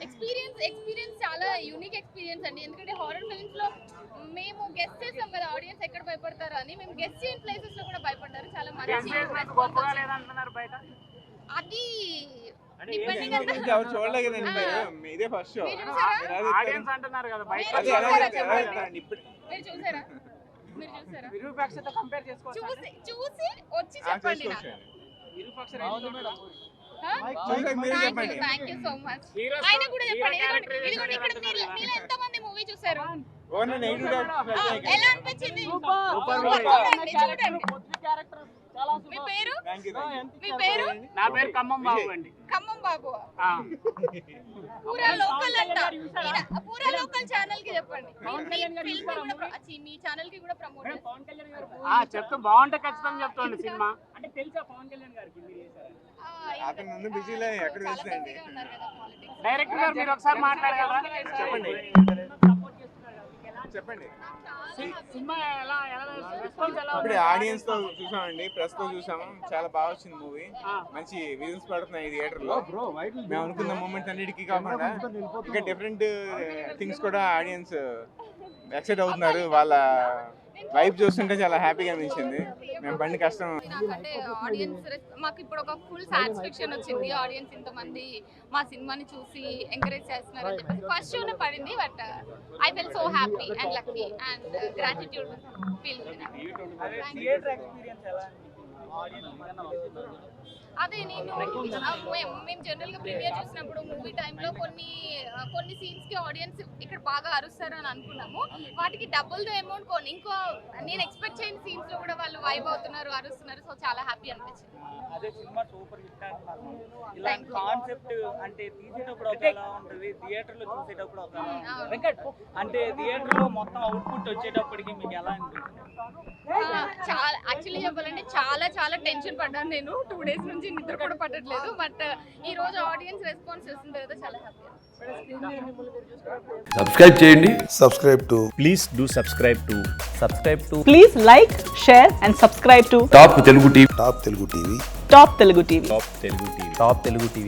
Experience చాలా unique experience అండి. ఎందుకంటే హారర్ ఫిల్మ్స్ లో మేము గెస్ట్ చేస్తాం కదా ఆడియన్స్ ఎక్కడ భయపడతారు అని. మేము గెస్ట్ చేయని ప్లేసెస్ లో కూడా భయపడ్డారు. చాలా మంచి అది మీదే ఫస్ట్ షో చూసి వచ్చి చెప్పండి. Thank you so much. ఆయన కూడా చెప్పండి. ఇదిగోండి ఇక్కడ మీరు ఎంతమంది మూవీ చూసారు? ఎలా అనిపించింది? చూడండి. మీ పేరు? మీ పేరు? నా పేరు ఖమ్మం బాబు అండి. ఖమ్మం బాబు. పూరా లోకల్ అంట. పూరా లోకల్ ఛానల్ కి చెప్పండి. మీ ఛానల్ కి కూడా ప్రమోట్ చెప్తా. బాగుంటే ఖచ్చితంగా చెప్తాండి సినిమా. అంటే తెలుసా పవన్ కళ్యాణ్ గారికి డైరెక్టర్ గారు మీరు ఒకసారి మాట్లాడగలరా? చెప్పండి. ఇప్పుడు ఆడియన్స్ తో చూసామండి, ప్రెస్ తో చూసాము. చాలా బాగా వచ్చింది మూవీ. మంచి విజన్స్ పడుతున్నాయి థియేటర్ లో. మేము అనుకున్న మూమెంట్ అన్నిటికీ కాకుండా ఇంకా డిఫరెంట్ థింగ్స్ కూడా ఆడియన్స్ ఎక్సైట్ అవుతున్నారు. వాళ్ళ వైబ్ చూస్తుంటే చాలా హ్యాపీగా అనిపించింది. మేము బండి కష్టం. నాకంటే ఆడియన్స్ మాకు ఇప్పుడు ఒక ఫుల్ సాటిస్ఫాక్షన్ వచ్చింది. ఆడియన్స్ ఇంతమంది మా సినిమాని చూసి ఎంకరేజ్ చేస్తున్నారు అని చెప్పేసి ఫస్ట్ షోనే పడింది. But I felt so happy and lucky and gratitude feel. అదే మేము జనరల్ గా ప్రీమియర్ చూసినప్పుడు మూవీ టైంలో కొన్ని సీన్స్ కి ఆడియన్స్ ఇక్కడ బాగా అరుస్తారు అని అనుకున్నాము. వాటికి డబుల్ ద అమౌంట్ ఇంకో నేను ఎక్స్పెక్ట్ చేయని సీన్స్ లో కూడా వాళ్ళు వైబ్ అవుతున్నారు, అరుస్తున్నారు. సో చాలా హ్యాపీ అనిపించింది. అదే సినిమా సూపర్ హిట్ అంటున్నారు. ఇలా కాన్సెప్ట్ అంటే తీసేటప్పుడు ఒకలా ఉంటుంది, థియేటర్ లో చూసేటప్పుడు ఒకలా వెంకట్ అంటే థియేటర్ లో మొత్తం అవుట్పుట్ వచ్చేటప్పటికి మీకు ఎలా అనిపిస్తుంది? చాలా యాక్చువల్లీ చెప్పాలంటే చాలా టెన్షన్ పడ్డాను నేను. 2 days నుంచి నిద్ర కూడా పట్టట్లేదు. బట్ ఈ రోజు ఆడియన్స్ రెస్పాన్స్ చేసిన తర్వాత చాలా హ్యాపీ. సబ్స్క్రైబ్ చేయండి. Please do subscribe to please like, share and subscribe to top Telugu TV. Top Telugu TV. Top Telugu TV.